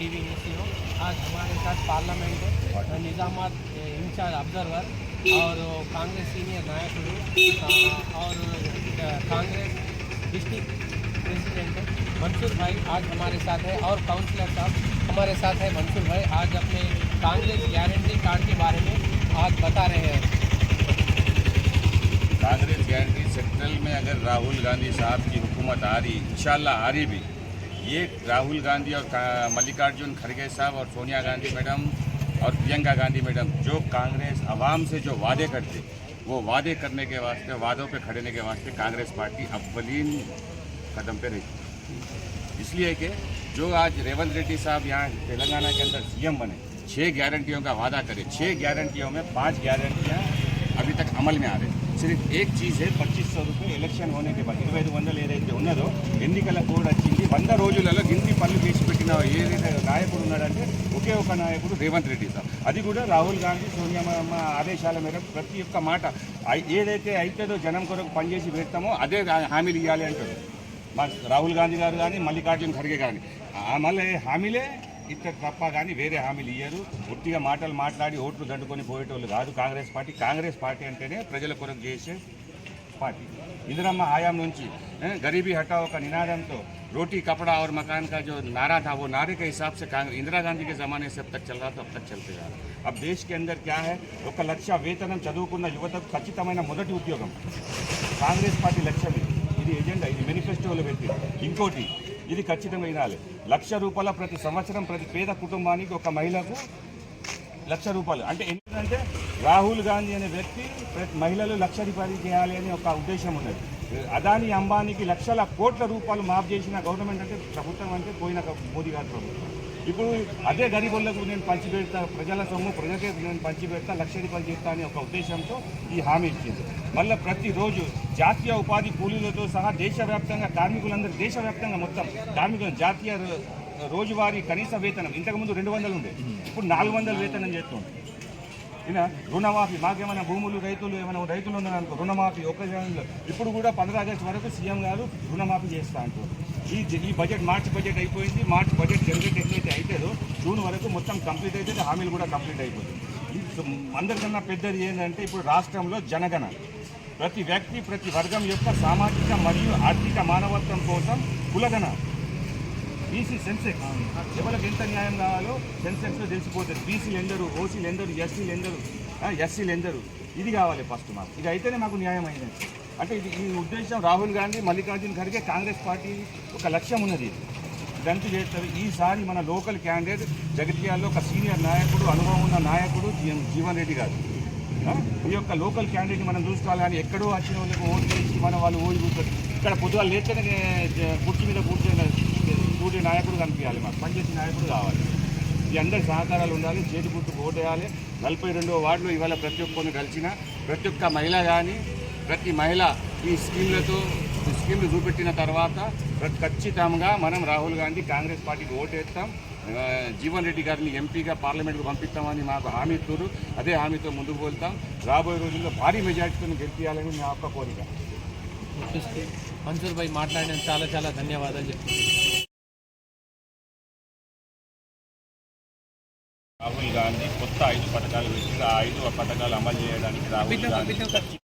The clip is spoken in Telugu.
TV news. आज हमारे साथ पार्लियामेंट निजामाबाद इंचार्ज ऑब्जर्वर और कांग्रेस सीनियर नायकुడు और कांग्रेस डिस्ट्रिक्ट प्रेसिडेंट मंसूर भाई आज हमारे साथ है और काउंसलर साहब हमारे साथ है। मंसूर भाई आज अपने कांग्रेस गारंटी कार्ड के बारे में आज बता रहे हैं। कांग्रेस गारंटी सेंट्रल में अगर राहुल गांधी साहब की हुकूमत आ रही, इंशाल्लाह आ रही भी, ये राहुल गांधी और मल्लिकार्जुन खड़गे साहब और सोनिया गांधी मैडम और प्रियंका गांधी मैडम जो कांग्रेस आवाम से जो वादे करते, वो वादे करने के वास्ते, वादों पे खड़ेने के वास्ते कांग्रेस पार्टी अव्वलीन कदम पे रही। इसलिए कि जो आज रेवंत रेड्डी साहब यहाँ तेलंगाना के अंदर सीएम बने, 6 गारंटियों का वादा करे, 6 गारंटियों में 5 गारंटियाँ अभी तक अमल में आ रही। सिर्फ एक चीज़ है, 2500 रुपये ఎలక్షన్ होने के बाद 2500 ఏదైతే ఉన్నదో ఎన్నికల కోడ్ వచ్చింది 100 రోజులలో గిన్ని పనులు చేసి పెట్టిన ఏదైతే నాయకుడు ఉన్నాడంటే ఒకే ఒక నాయకుడు రేవంత్ రెడ్డి సార్। అది కూడా రాహుల్ గాంధీ సోనియమ్మ ఆదేశాల మేరకు ప్రతి ఒక్క మాట ఏదైతే అయితేదో జనం కొరకు పనిచేసి పెడతామో అదే హామీలు ఇవ్వాలి అంటారు మా రాహుల్ గాంధీ గారు కానీ మల్లికార్జున్ ఖర్గే కానీ। మళ్ళీ హామీలే ఇక్కడ తప్ప కానీ వేరే హామీలు ఇయ్యరు। ఒట్టిగా మాటలు మాట్లాడి ఓట్లు దండుకొని పోయేటోళ్ళు కాదు కాంగ్రెస్ పార్టీ। కాంగ్రెస్ పార్టీ అంటేనే ప్రజల కొరకు చేసే पार्टी। इंदिरम्मा आयाम नुंची गरीबी हटाओ का निनादंतो रोटी कपड़ा और मकान का जो नारा था, वो नारे के हिसाब से इंदिरा गांधी के ज़माने से अब तक चल रहा था, अब तक चलते जा रहा। अब देश के अंदर क्या है, 1 లక్ష వేతనం చదువుకున్న యువతకు ఖచ్చితమైన మొదటి ఉద్యోగం కాంగ్రెస్ పార్టీ లక్ష్యం। ఇది ఎజెండా, ఇది మేనిఫెస్టోలో పెట్టి ఇంకోటి ఇది ఖచ్చితంగా వినాలి। 1 లక్ష రూపాయల ప్రతి సంవత్సరం ప్రతి పేద కుటుంబానికి ఒక మహిళకు 1 లక్ష రూపాయలు అంటే ఏంటంటే రాహుల్ గాంధీ అనే వ్యక్తి ప్రతి మహిళలు 1 లక్ష రూపాయలు చేయాలి అని ఒక ఉద్దేశం ఉన్నది। అదాని అంబానీకి లక్షల కోట్ల రూపాయలు మాఫ్ చేసిన గవర్నమెంట్ అంటే ప్రభుత్వం అంటే పోయిన మోదీ గారి ప్రభుత్వం। ఇప్పుడు అదే గరీబులకు నేను పంచిపెడతా, ప్రజల సొమ్ము ప్రజలకే నేను పంచిపెడతా, 1 లక్ష రూపాయలు చేస్తా అనే ఒక ఉద్దేశంతో ఈ హామీ ఇచ్చింది। మళ్ళీ ప్రతిరోజు జాతీయ ఉపాధి కూలీలతో సహా దేశవ్యాప్తంగా కార్మికులందరూ దేశవ్యాప్తంగా మొత్తం కార్మికులు జాతీయ రోజువారీ కనీస వేతనం ఇంతకుముందు 200 ఉండే, ఇప్పుడు 400 వేతనం చేస్తుంది। ఇలా రుణమాఫీ, మాకేమైనా భూములు రైతులు ఏమైనా రైతులు ఉన్నారనుకో రుణమాఫీ ఒక ఇప్పుడు కూడా 15 ఆగస్టు వరకు సీఎం గారు రుణమాఫీ చేస్తా అంటారు। ఈ బడ్జెట్ మార్చి బడ్జెట్ అయిపోయింది, మార్చి బడ్జెట్ జనరేట్ ఎట్లయితే అవుతుందో జూన్ వరకు మొత్తం కంప్లీట్ అయితే హామీలు కూడా కంప్లీట్ అయిపోతుంది। అందరికన్నా పెద్దది ఏంటంటే ఇప్పుడు రాష్ట్రంలో జనగణ ప్రతి వ్యక్తి ప్రతి వర్గం యొక్క సామాజిక మరియు ఆర్థిక మానవత్వం కోసం కులగణ బీసీ సెన్సెక్స్ ఎవరికి ఎంత న్యాయం కావాలో సెన్సెక్స్లో తెలిసిపోతుంది। బీసీలు ఎందరు, ఓసీలు ఎందరు, ఎస్సీలు ఎందరు, ఇది కావాలి ఫస్ట్ మాకు। ఇది అయితేనే మాకు న్యాయం అయింది అంటే ఇది ఈ ఉద్దేశం రాహుల్ గాంధీ మల్లికార్జున్ ఖర్గే కాంగ్రెస్ పార్టీ ఒక లక్ష్యం ఉన్నది, ఇదంతా చేస్తారు। ఈసారి మన లోకల్ క్యాండిడేట్ జగిత్యాలలో ఒక సీనియర్ నాయకుడు, అనుభవం ఉన్న నాయకుడు జీవన్ రెడ్డి గారు। ఈ యొక్క లోకల్ క్యాండిడేట్ని మనం చూసుకోవాలి కానీ ఎక్కడో వచ్చిన వాళ్ళకి ఓటు వేసి మన వాళ్ళు ఓడి కూర్చొని ఇక్కడ పొద్దుగా లేస్తేనే కుర్చీ మీద కూర్చొని నాయకుడు కనిపించాలి, మాకు పనిచేసే నాయకుడు కావాలి। ఈ అందరి సహకారాలు ఉండాలి, చేతి గుర్తుకు ఓటేయాలి। 42వ వార్డులో ఇవాళ ప్రతి ఒక్కరిని కలిసిన ప్రతి ఒక్క మహిళ కానీ ప్రతి మహిళ ఈ స్కీమ్లు చూపెట్టిన తర్వాత ఖచ్చితంగా మనం రాహుల్ గాంధీ కాంగ్రెస్ పార్టీకి ఓటేస్తాం, జీవన్ రెడ్డి గారిని ఎంపీగా పార్లమెంట్కు పంపిస్తామని మాకు హామీ ఇస్తారు। అదే హామీతో ముందుకు వెళ్తాం। రాబోయే రోజుల్లో భారీ మెజార్టీతో గెలిపించాలని నా యొక్క కోరిక। మంజూర్ భాయ్ మాట్లాడిన చాలా చాలా ధన్యవాదాలు చెప్తున్నాను। రాహుల్ గాంధీ కొత్త 5 పథకాలు పెట్టి ఆ 5 పథకాలు అమలు చేయడానికి రాహుల్ గాంధీ